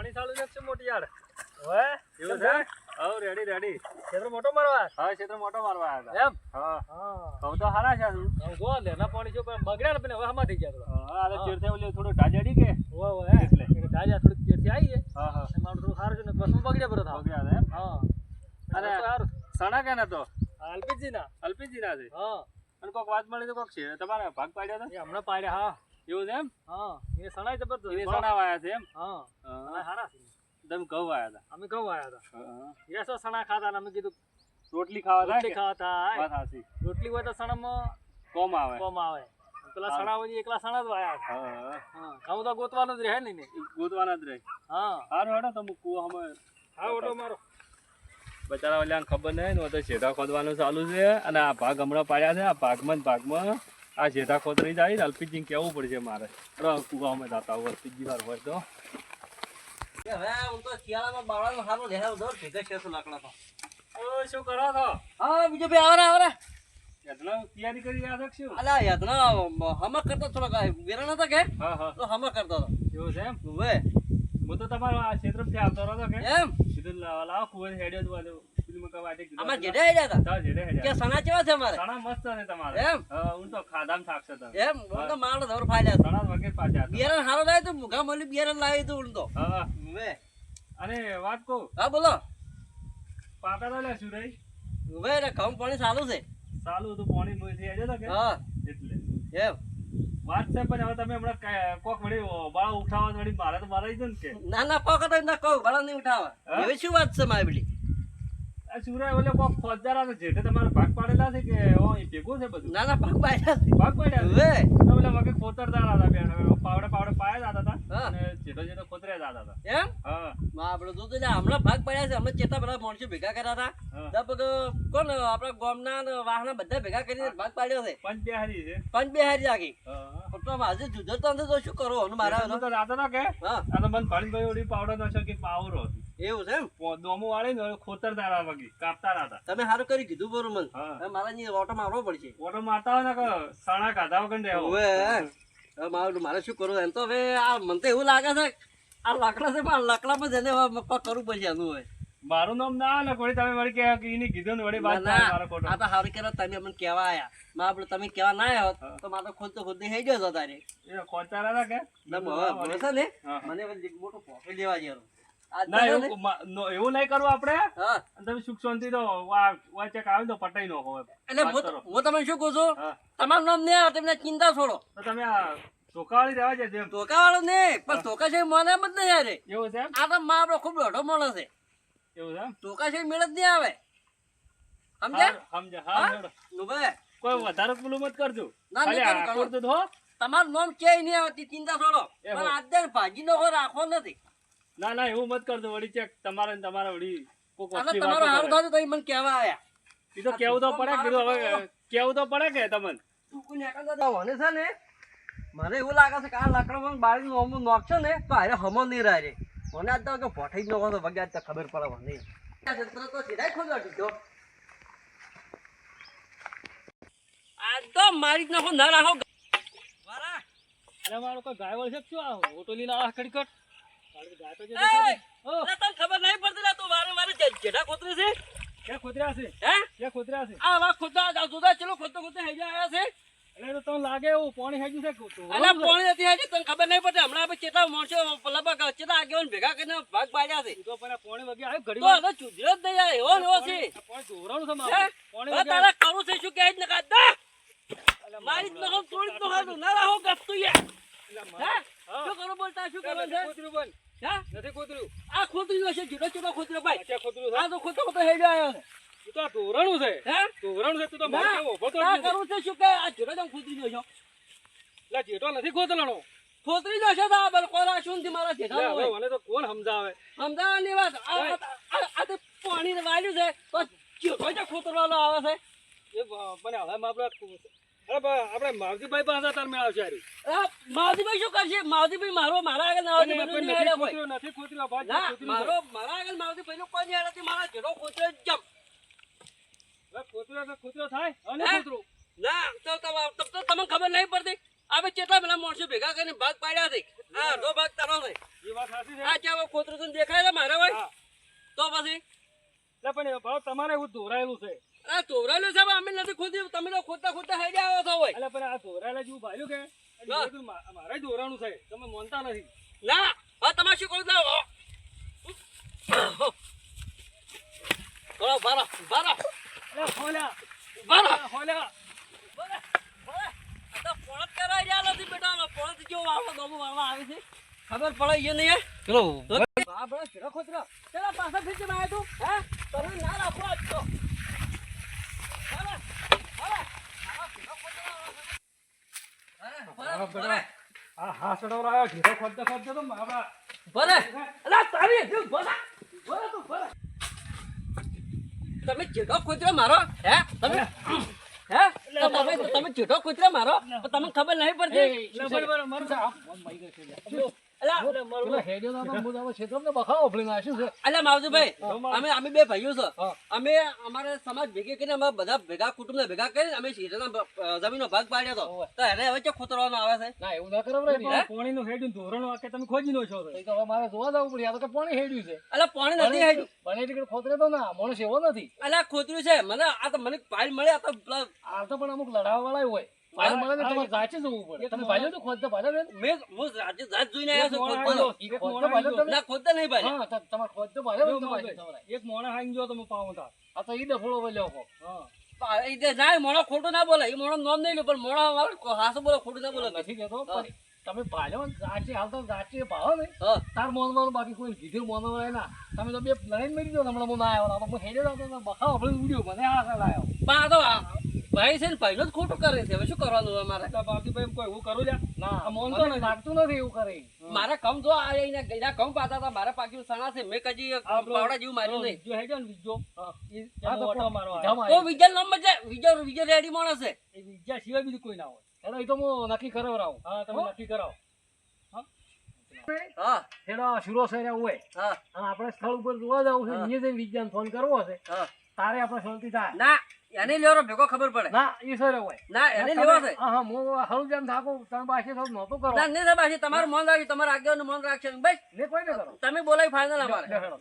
પાણી ચાલુ છે મોટી યાર હવે એવું છે હવ રેડી ક્ષેત્ર મોટો મારવા હા ક્ષેત્ર મોટો મારવા આવ્યા એમ હા તો હારા છે તું જો લેના પાણી જો બગડ્યા ને હવે હમા થઈ ગયા હા આ ચેર થઈ ઓલે થોડો ઢાજડી કે ઓય એટલે ઢાજા થોડી ચેર થી આવી છે હા મારું થોડું સારું છે ને બસ બગડ્યા બરો થા બગડ્યા એમ હા અને સણા કે ના તો અલ્પીજી ના છે હા અને કોક વાત મળી તો કોક છે તમારા ભાગ પાડ્યા હતા હમણાં પાડ્યા હા એવું છે એમ હા એ સણાય જબરદસ્ત એ સણા વાયા છે એમ હા હારા છે તમે ઘઉં વાયા હતા અમે ઘઉં વાયા હતા એસો સણા ખાતા અમે કીધું રોટલી ખાતા વાત સાચી રોટલી હોય તો સણામાં કોમ આવે પેલા સણા હોય એકલા સણા જ વાયા હા ઘઉં તો ગોતવાનું જ રહે ને ગોતવાના જ રહે હા હારું હેડો તમે કુવા અમે હા ઓટો મારો બચારા ઓલા ખબર નહીં ને તો છેટા ખોદવાનું ચાલુ છે અને આ ભાગ હમણાં પાડ્યા છે આ ભાગમાં આ છેટા ખોદરી જાય ને અલ્પીજી કેવું પડશે મારે કુવામાં જતા હોય ત્રીજી વાર હોય તો હવે હું તો શિયાળામાં બાવળાનો હારો લેવા દો ભેગા છે તો લાકડા તો ઓ શું કરો છો હા બીજો ભાઈ આવરા યાદનો તૈયારી કરી રહ્યા છો શું અલા યાદનો હમક કરતો થોડો વેરણ હતા કે હા તો હમક કરતો હતો એવું છે એમ હવે હું તો તમારો આ ક્ષેત્રથી આવતો રહ્યો કે એમ સીધું લાવો કુવા હેડ્યો તો વાજો ફિલ્મ કા વાટે અમાર જેડે હેડ્યા હતા હા જેડે હેડ્યા કે સણા કેવા છે અમારે સણા મસ્ત છે તમારે એમ હું તો ખાધામ થાકશે તમે એમ હું તો મારો ધોર ફાડ્યા સણા વગર પાછા બેરણ હારો લાવી તો મુગા મળી બેરણ લાવી તો હું તો હા હવે અને વાત કહું હા બોલો પાટા લે સુરઈ હવે રે કમ પાણી ચાલુ છે ચાલુ તો પાણી મોઈથી આજો તો કે હા એટલે એમ વાત છે પણ હવે તમે હમણાં કોક વળી બાળા ઉઠાવવા વળી મારે તો મારા જ ને કે ના કોક તો ના કહું બાળા નહીં ઉઠાવવા એવી શું વાત છે મારી બેટી આ સુરા ઓલે કોક ફોજદારા ને જેઠે તમારે ભાગ પાડેલા છે કે ઓ એ ભેગું છે બધું ના ભાગ પાડ્યા હવે તો ઓલે વગે ખોતરદાર હતા બેન પાવડે પાયા જતા હતા અને જેઠો ખોતર્યા જતા હતા એમ હા માં આપણે તો હમણાં ભાગ પાડ્યા છે હમણાં ચેતા બધા માણસો ભેગા કર્યા હતા લગભગ કોણ આપણા ગામના વાહના બધા ભેગા કરીને ભાગ પાડ્યો છે પંચ બેહારી આખી હજુ જુદો તો શું કરો મારા તો રાતા કે હા આ તો મને ભાઈ ઓડી પાવડો નશો કે પાવરો હતું એવું છે એમ દોમો વાળે ને ખોતરદાર વગી કાપતા હતા તમે સારું કરી કીધું બરું મને મારા ની ઓટો મારવો પડશે ઓટો મારતા હોય ને કે સણા કાઢા વગર ને હવે મારે શું કરવું એમ તો હવે આ મને તો એવું લાગે છે આ લાકડા છે પણ લાકડામાં જઈને કરવું પડશે એનું હોય મારું નામ ના ને કોઈ તમે વળી કે એની કીધું ને વળી વાત મારો ખોટો આ તો સારું કર્યો તમે અમને કહેવા આયા માં તમે કહેવા ના આવ્યો તો મારે ખોદ થઈ ગયો હતો તારે એ ખોચારા હતા કે ભરોસા ને મને મોટો પોકેટ લેવા જેવો ના એવું નહીં કરવું આપડે તમે સુખ શાંતિ તો વાચક આવી તો પટાઈ નો હોય એટલે હું તમે શું કહું છું તમારું નામ નહીં આવે તમને ચિંતા છોડો તો તમે ધોકાવાળી રહેવા જાય ધોકાવાળો નહીં પણ ધોકા છે મને એમ જ નહીં યારે એવું છે આ તો માં આપડો ખુબ દોઢો માણસ છે એવું છે ધોકા છે મેળ જ નહીં આવે સમજ્યા હા કોઈ વધારે પેલું મત કરજો તમારું નામ ક્યાંય નહીં આવતી ચિંતા છોડો પણ આજે ભાજી નો રાખવો નથી ના એવું મત કરજો વળી ચેક તમારે તમારા વળી તમારો હારું થતું તો મને કહેવા આયા એ તો કેવું તો પડે કીધું હવે કેવું તો પડે કે તમને મને છે ને મને એવું લાગે છે કે આ લાકડા બાળી નું નોખશે ને તો હારે હમો નહીં રહે મને આજ તો ભઠાઈ જ નો વગર આજ તો ખબર પડે મને તો સીધા ખોદવા દીધો આજ તો મારી જ નાખો ના રાખો વારા અરે મારો કોઈ ગાય વળ છે શું આ ઓટો લઈને આ કડીકટ ખબર નહીં પડતી તું મારે જેઠા ખોતરી છે ક્યાં ખોતર્યા છે હે ક્યાં ખોતર્યા છે આ વા ખોદા જુદા ચલો ખોતો હેજા આવ્યા છે એટલે તો લાગે એવું પાણી હેજ્યું છે એટલે પાણી નથી હેજ્યું તને ખબર નહીં પડતી હમણાં આપણે ચેતા માણસો લગભગ ચેતા આગેવાન ભેગા કરીને ભાગ પાડ્યા છે તો પણ પાણી વગી આવ્યું ઘડી તો હવે ચુજરો જ દઈ એવો છે પાણી ધોરાનું છે મારે પાણી તારા કરું છે શું કહે જ ન કાઢતા મારી જ નખમ તોડી જ ન ખાધું ના રાહો ગપતું યાર શું કરો બોલતા શું કરો છે ખોતરું બોલ નથી ખોતરું આ ખોતરું હશે જીડો ચીડો ખોતરો ભાઈ આ ખોતરું આ તો ખોતો હેજો આવ્યો છે તું તો ધોરણું છે હે ધોરણું છે તું તો મારે ઓભતો આ કરું છે શું કે આ જીડો જમ ખોતરી જો છો લા જીડો નથી ખોતલાનો ખોતરી જો છે તો બલ કોરા શુંથી મારા જેઠા હવે મને તો કોણ સમજાવે સમજાવવાની વાત આ તો પાણી વાળ્યું છે તો જીડો જ ખોતરવાનો આવે છે એ મને હવે આપણે આપડે માવજીભાઈ પાસે તાર મેળ આવશે માવજીભાઈ શું કરશે માવજીભાઈ મારા આગળ નથી ખોતર્યો મારા આગળ માવજીભાઈ નું કોઈ નથી મારા જેડો ખોતરો જમ ખોતરો થાય અને ખોતરો ના તો તમને ખબર નહીં પડતી આપણે કેટલા બધા માણસો ભેગા કરીને ભાગ પાડ્યા છે હા દો ભાગ તારો છે એ વાત સાચી છે. આ કેવો ખોતરો તને દેખાય છે મારે ભાઈ હા. તો પછી એટલે પણ ભાવ તમારે એવું ધોરાયેલું છે. આ તોરાયેલું છે અમે નથી ખોદ્યું તમે તો ખોદતા ખોદતા હેડી આવો છો ભાઈ એટલે પણ આ ધોરાયેલા જેવું ભાલ્યું કે હા. એ બધું મારે જ ધોરાનું છે તમે માનતા નથી. ના હા તમારે શું કરું ના બારો બારો એટલે ખોલ્યા બારો ખોલ્યા પોળત કરાઈ રહ્યા નથી બેટા પોળત કેવું વાળવા દોમું વાળવા આવે છે ખબર પડે એ નહીં ચલો હા બડા ચેડા ખોતરા ચલા પાછા ફીટ માં આવ્યો તું હે તમે ના રાખો આજ તો આ હાસડો લાવ્યો ઘેરો ખોદતો ખોદતો તો મારા ભલે અલા તારી જીવ ભલા ભલે તું ભલે તમે ચેડો ખોતરા મારો હે તમે હે તમે ચેડો ખોતરા મારો તમને ખબર નહીં પડતી બરાબર મારું અલા પેલા હેડ્યો તો મુદામાં ક્ષેત્રમાં બખાવો ફળીને આશું છે. અલ્યા માવજીભાઈ અમે બે ભાઈઓ છો અમે અમારે સમાજ ભેગી કરીને અમે બધા ભેગા કુટુંબ ભેગા કરીને અમે શેરીના જમીનનો ભાગ પાડ્યો હતો તો એને હવે ચો ખોતરવાનો આવે છે ના એવું ના કરો પાણીનું હેડ્યું ધોરણ વાકે તમે ખોજી નો છો તો હવે મારે જોવા જવું પડે આ તો કે પાણી હેડ્યું છે. અલ્યા પાણી નથી હેડ્યું બને ટીકડ ખોતરે તો ના માણસ એવો નથી. અલ્યા ખોતર્યું છે મને આ તો મને પાલ મળે આ તો આ તો પણ અમુક લડાવા વાળા હોય પાલ મળે ને તમારે સાચે જવું પડે. તમે ભાલ્યો તો ખોદતા ભાલ્યો ને મેં હું રાજ્ય જાત જોઈને આવ્યો છું ખોદતો ના ખોદતા નહીં ભાઈ હા તમારે ખોદતો ભાલ્યો એક મોણા હાઈ ગયો તમે પાવો તા આ તો ઈ ડફળો વલ્યો કો હા ના મોણો ખોટું ના બોલે એ મોણો નામ નહીં લે પણ મોણો અમારો હાસો બોલે ખોટું ના બોલે નથી કેતો પણ તમે ભાલ્યો સાચે હાલ તો સાચે ભાવો ને તાર મોનવાનું બાકી કોઈ કીધું મોનવાનું ના તમે તો બે લડાઈ મરી ગયો હમણાં હું ના આવ્યો હું હેડ્યો તો બખાવ આપણે ઉડ્યો મને આ લાયો પણ આ તો ભાઈ છે ને પહેલો જ ખોટું કરે છે હવે શું કરવાનું અમારે બાપજીભાઈ કોઈ એવું કરું લ્યા ના મોનતો નથી લાગતું નથી એવું કરે મારા કમ જો આ એના ગઈના કમ પાતા હતા મારા પાકી સણા છે મેં કજી પાવડા જેવું માર્યું નહીં જો હેડ્યો ને બીજો તો વિજય નંબર છે વિજય રેડી માણસ છે એ બીજા સિવાય બીજું કોઈ ના હોય હેડો એ તો હું નક્કી કરાવરાવું હા તમે નક્કી કરાવો હા હેડો શીરો સર્યા હોય હા અને આપણે સ્થળ ઉપર જોવા જવું છે અહીંયા જઈને વિજ્ઞાન ફોન કરવો હશે તારે આપણે શાંતિ થાય ના એને લેવાનો ભેગો ખબર પડે ના ઈ સર્યા હોય ના એને લેવો છે હા હું હળું જેમ થાકું તમે બાકી સૌ નહોતું કરો ના નહીં સાહેબ તમારું મન રાખ્યું તમારા આગેવાનું મન રાખશે બસ ને કોઈ ને કરો તમે બોલાવી ફાઇનલ અમારે હેડો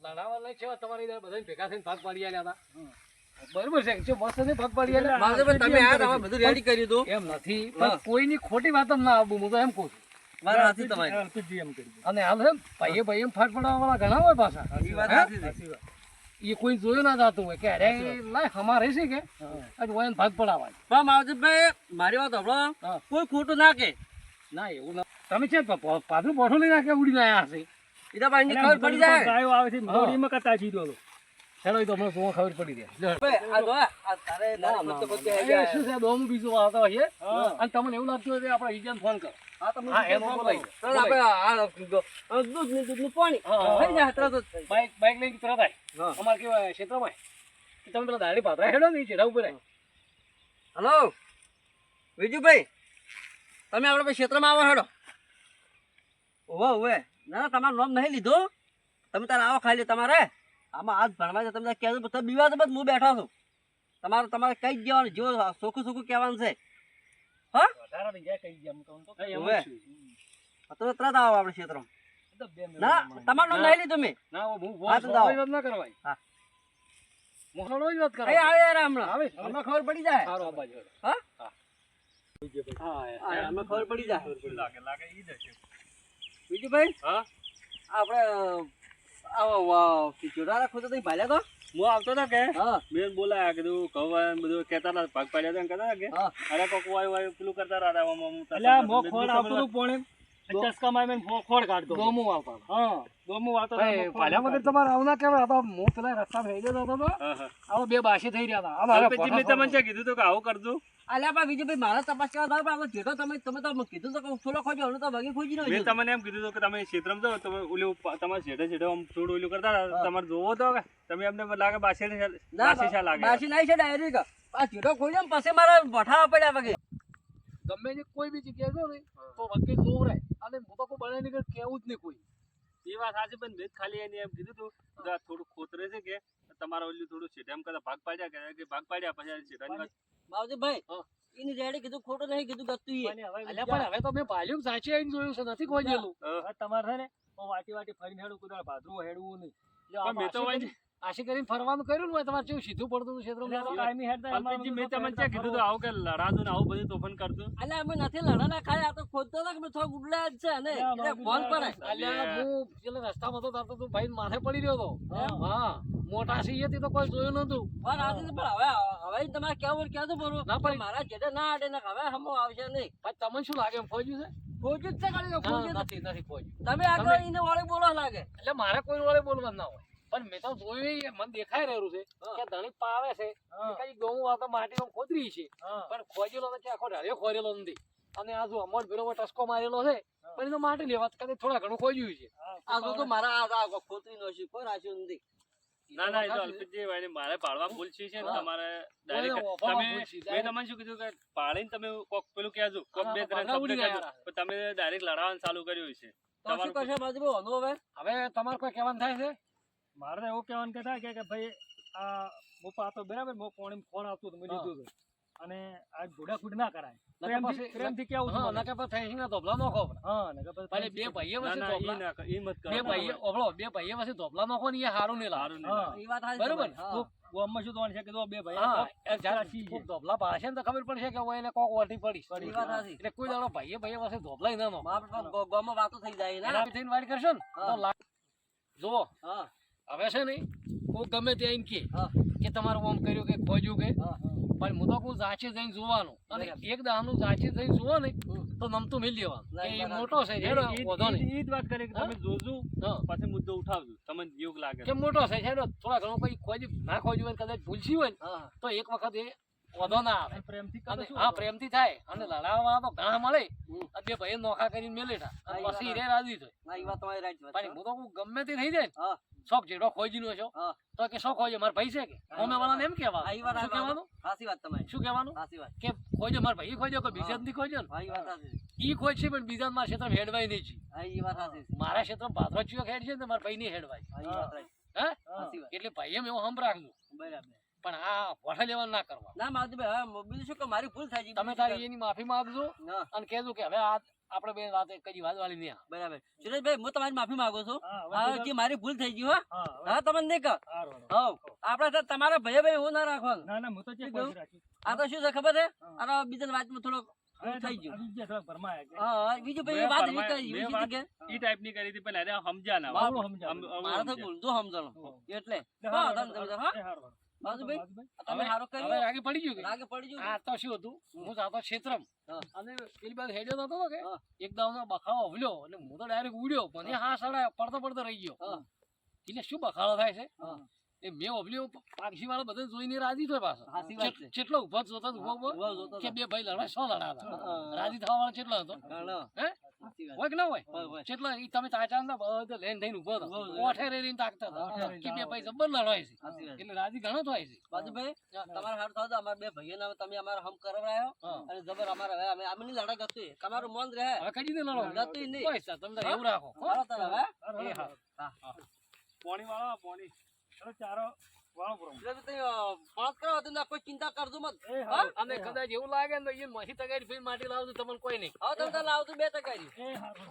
લડાવા લઈ છે તમારી બધા ભેગા થઈને ભાગ પાડી આવ્યા હતા બરોબર છે જો મસ્ત ને ભાગ પાડી આવ્યા માધવભાઈ તમે આ તમે બધું રેડી કર્યું હતું એમ નથી પણ કોઈની ખોટી વાત ના આવું હું તો એમ કહું છું મારા હાથી તમારી એમ કરી અને હાલ છે ભાઈએ ભાઈ એમ ફાટ પડવા વાળા ઘણા હોય પાછા એ વાત સાચી એ કોઈ જોયું ના જાતું હોય કે અરે લાય હમારે છે કે આજ વયન ભાગ પડાવાય પણ માધવભાઈ મારી વાત હબળો કોઈ ખોટું ના કે ના એવું ના તમે છે પાછું પોઠું લઈ નાખે ઉડીને આયા હશે એ તો ભાઈ ખબર પડી જાય ગાયો આવે છે મોડીમાં કતા સીધો તો હેલો એ તો મને જોવા ખબર પડી જાય આ જો આ તારે શું છે દોમ બીજું આવતા હોય અને તમને એવું લાગતું હોય કે આપણે ઈજાન ફોન કરો હા તમે આપણે આ દૂધનું પાણી થઈ જાય તરત જ બાઈક લઈને તરત આય અમારે કેવા ક્ષેત્રમાં તમે પેલા દાડી પાત્રા હેડો ને ચેડા ઉપર હલો વિજુભાઈ તમે આપણે ક્ષેત્રમાં આવો હેડો ઓવે ના તમારું નામ નહીં લીધું તમે તારે આવો ખાલી તમારે આમાં હાથ ભણવા છે તમે કહેજો તમે બીવા તો બસ હું બેઠો છું તમારે કઈ જ જવાનું જો સોખું સોખું કહેવાનું છે હા વધારે જાય કઈ ગયા હું તો તમે તરત આવો આપણે ક્ષેત્રમાં ના તમારું નામ નહીં લીધું મેં ના હું ના કરવાય હા મોહનો જ વાત કરો આવે યાર હમણાં ખબર પડી જાય સારું આ બાજુ હા હા હમણાં ખબર પડી જાય લાગે ઈ જ છે બીજું ભાઈ હા આપણે આવો જોડા રાખો તો ભાલ્યા તો હું આવતો હતો કે હા બેન બોલાયા કીધું કહું બધું કહેતા હતા ભાગ પાડ્યા હતા કહેતા કે અરે કોક વાય પેલું કરતા હતા એટલે મો ખોડ આવતું હતું પોણે ચસ્કામાં મેં ખોડ કાઢતો ગોમું આવતા હા ગોમું આવતો ભાલ્યા વગર તમારે આવના કેવા હતા હું પેલા રસ્તા થઈ ગયો હતો આવો બે બાશી થઈ રહ્યા હતા મેં તમને કીધું તો કે આવું કરજો અલ્યા પણ બીજું ભાઈ મારા તપાસ કરવા થાય પણ જેટલો તમે તો કીધું તો થોડો ખોજો તો ભાગી ખોજી નો મેં તમને એમ કીધું કે તમે ક્ષેત્રમાં જાઓ તમે ઓલું તમારે છેડે છેડે આમ થોડું ઓલું કરતા તમારે જોવો તો કે તમે એમને લાગે બાસી લાગે બાસી નહીં છે ડાયરેક્ટ આ જેટો ખોલ્યો ને પછી મારા વઠાવા પડ્યા વગે ગમે તે કોઈ બી જગ્યાએ જો ને તો વચ્ચે જોવરાય અને હું તો કોઈ બને નીકળ કેવું જ નહીં કોઈ એ વાત સાચી પણ મેં ખાલી એને એમ કીધું તું થોડું ખોતરે છે કે તમારે ઓલું થોડું છેડે એમ કરતા ભાગ પાડ્યા કે ભાગ પાડ્યા પછી છેડાની વાત બાવજીભાઈ હા. એની રેડી કીધું ખોટું નહીં કીધું ગતું ઈ. અને હવે અલ્યા પણ હવે તો મેં ભાલ્યું સાચી આવીને જોયું છે નથી કોઈ જેલું હવે તમારે છે ને હું વાટી વાટી ફરીને હેડું કુદાળ ભાદરું હેડવું નહીં જો પણ મેં તો આશી વાંચી- આશી કરીને ફરવાનું કર્યું ને હોય તમારે કેવું સીધું પડતું હતું ક્ષેત્રમાં કરી- કાયમી હેડતા અલ્પેશજી, મેં તમને ક્યાં કીધું હતું આવું કે લડાતું ને આવું બધું તોફાન કરતું? અલ્યા અમે નથી લડાના ખાય આ તો ખોદતો હતો કે મેં થોડા ગુડલા જ છે અને એટલે ફોન કરે અલ્યા હું પેલા રસ્તામાં હતો તાર તો તું ભાઈ માથે પડી રહ્યો હતો હા મોટા છીએ તે તો કોઈ જોયું નતું વાત સાચી છે, પણ હવે તમારે કેવું ક્યાં બોલવું ના પણ- મારા જેડે ના આડે ને હવે હમો આવશે નહીં ભાઈ તમને શું લાગે એમ ફોજ્યું છે ખોજું જ છે ખાલી તો ના, ખોજું જ. નથી નથી ફોજ્યું તમે આગળ એને વાળે બોલો લાગે એટલે મારે કોઈ વડે બોલવા ના હોય પણ મેં તો જોયું એ મને દેખાઈ રહ્યું છે કે ધણી પાવે છે કઈ ગૌ આ તો માટીનો ખોદરી છે પણ ખોજેલો તો આખો ઢાળિયો ખોરેલો નથી અને આ જો અમર પેલો ટસકો મારેલો છે પણ એનો માટી લેવા કદાચ થોડા ઘણું ખોજ્યું છે આ તો મારા આ ખોતરી નો છે કોઈ રાખ્યું નથી ના ના, એ તો અલ્પેશજી ભાઈને મારે પાડવા ભૂલ છે ને હા. તમારે કોઈ direct ઓફરમાં તમે ભૂલ છે. મેં તમને શું કીધું કે પાડીને તમે કોક પેલું કહેજો કોક હા, બે ત્રણ પાછા ઉડી શબ્દ કહેજો. ગયા. પણ તમે ડાયરેક્ટ લડાવવાનું ચાલુ કર્યું છે તો શું કરશે બાજુ અનુ હવે હવે તમારે કોઈ કહેવાનું થાય છે મારે તો એવું કહેવાનું કે થાય કે ભાઈ આ હું પાતો બરાબર હું ફોન આવતું હતું મેં લીધું હતું અને આ ઘોડાખૂટ ના કરાય પ્રેમથી કેવું હા છું નકે પછી થઈ ના ધોબલા નોખો આપણે. હા ને કે પછી ભલે બે ભાઈઓ ના વચ્ચે ના, ઈ ધોબલા ના કર- ઈ મત કરો. બે ભાઈઓ ઓભળો બે ભાઈઓ વચ્ચે ધોબલા નોખો ને એ હારું નહીં લાગે સારું નહીં લાગે. હા એ વાત સાચી બરોબર. તમારી. હા. ગામમાં શું થવાનું છે કે જો બે ભાઈ હા એ જ્યારે સાચી છે. કોક ધોબલા પાડશે ને તો ખબર પડશે કે હવે એને કોક વટી પડી એ વાત સાચી. એટલે કોઈ દાડો ભાઈઓ ભાઈઓ વચ્ચે ધોબલાય ના નોખો. બાપ રે, ગામમાં વાતો થઈ જાય ને એના થઈને વાડ કરશો ને તો જુઓ હા હવે છે ને કોઈ ગમે તે એમ હા કે તમારું આમ કર્યું કે ખોજ્યું કે હા પણ હું તો કોઈ જાચે જઈને જોવાનું અને એક દાનું જાચે જઈને જોવો ને તો નમતું મિલ લેવાનું કે એ મોટો છે જેનો વધો નહીં ઈ જ વાત કરી કે તમે જોજો હા. પછી મુદ્દો ઉઠાવજો તમને યોગ લાગે કે મોટો છે જેનો થોડા ઘણો કોઈ ખોજી ના ખોજ્યું હોય કદાચ ભૂલસી હોય ને હા તો એક વખત એ વધો ના આવે પ્રેમથી અને કરે શું હા પ્રેમથી થાય અને લડાવવા તો ઘણા મળે હમ. અને બે ભાઈ નોખા કરીને મેલેટા અને હા, એ પછી વાત રે રાજી થાય ના એ વાત તમારી રાઈટ વાત પણ હું તો કહું ગમે તે થઈ જાય ને હા શોખ જેડો ખોજી નો છો હા તો કે શોખ ખોજે મારા ભાઈ છે કે અમે વાળાને એમ હા, કહેવાનું એ વાત શું કહેવાનું સાચી વાત તમારી શું કહેવાનું સાચી વાત કે ખોજો મારા ભાઈ ખોજો કોઈ બીજા નથી ખોજો ને હા એ વાત સાચી ઈ ખોજ છે પણ બીજા મારા ક્ષેત્ર હેડવાય નહીં છે હા એ વાત સાચી મારા ક્ષેત્ર ભાદરો ચિયો ખેડ છે ને મારા ભાઈ નહીં હેડવાય હા એ વાત રાઈટ હે સાચી વાત એટલે ભાઈ એમ એવું હમ રાખજો બરાબર પણ આ વઠા લેવાનું ના કરવા ના માવજીભાઈ હવે બીજું શું કે મારી ભૂલ થાય છે તમે તારી એની માફી માંગજો હા અને કહેજો કે હવે આ આપણે બે વાત કઈ વાત વાળી નહીં બરાબર સુરેશભાઈ હું તમારી માફી માંગુ છું હા, હવે હા જે મારી ભૂલ થઈ ગઈ હો હા હવે હા તમને નહીં કહો સારું, સારું. હવ આપણે તો તમારા ભાઈ ભાઈ હું ના રાખવાનું ના ના હું તો ચેક કરી રાખ્યું આ તો શું છે ખબર છે આ બીજા વાતમાં થોડો થઈ ગયું આવી ગયા થોડા ભરમાયા કે હા બીજું ભાઈ વાત એવી કરી મેં એવી વાત કે ઈ ટાઈપની કરી હતી પણ અરે સમજ્યા ના વાવડું સમજાવું. મારે તો બોલતો સમજણ એટલે હા તમે સમજો હા એ હારું, હારું. બાજુભાઈ તમે સારું હવે કર્યું આગે પડી ગયું કે લાગે પડી ગયું આ તો શું હતું હું જાતો ક્ષેત્રમ હા. અને પેલી બાજુ હેડ્યો નતો કે હા. એક દાવનો બખાડો હવલ્યો એટલે હું તો ડાયરેક્ટ ઉડ્યો મને હા સડાય પડતો પડતો રહી ગયો હા એટલે શું બખાડો થાય છે હા એ મેં ઓબલ્યો પાક્ષી વાળા બધા જોઈને રાજી થયો પાછો સાચી વાત છે. કેટલો ઉભો જોતો ઉભો ઉભો જોતો કે બે ભાઈ લડાય સો લડાતા હા. રાજી થવા વાળો કેટલો હતો ઘણો. હે સાચી વાત હોય કે ના હોય હોય, હોય. કેટલો ઈ તમે તાચા ના બધો લઈને થઈને ઉભો હતો ઉભો હતો. ઓઠે રહીને તાકતા હતા હા. કે બે ભાઈ જબર લડાય છે સાચી વાત. એટલે રાજી ઘણો થાય છે બાજુભાઈ તમારે હારું થાવ તો અમારા બે ભાઈઓને તમે અમારા હમ કરાવ્યો હા. અને જબર અમારે હવે અમે અમે લડાઈ ગતું તમારું મન રહે હવે કઈ રીતે લડો લડતું નહીં. બસ તાર તમે તાર એવું રાખો હો? હાલો તારે હવે એ હા હા પોણી વાળો પોણી ચલો ચારો વાળો પૂરો. એટલે તમે પાંચ કરો તો કોઈ ચિંતા કરજો મત એ હા હારું. અને કદાચ એવું લાગે ને તો એ મહી તગારી ફીર માટી લાવજો તમને કોઈ નહીં હવે તમે તાર લાવતું બે ટકા એ હારું.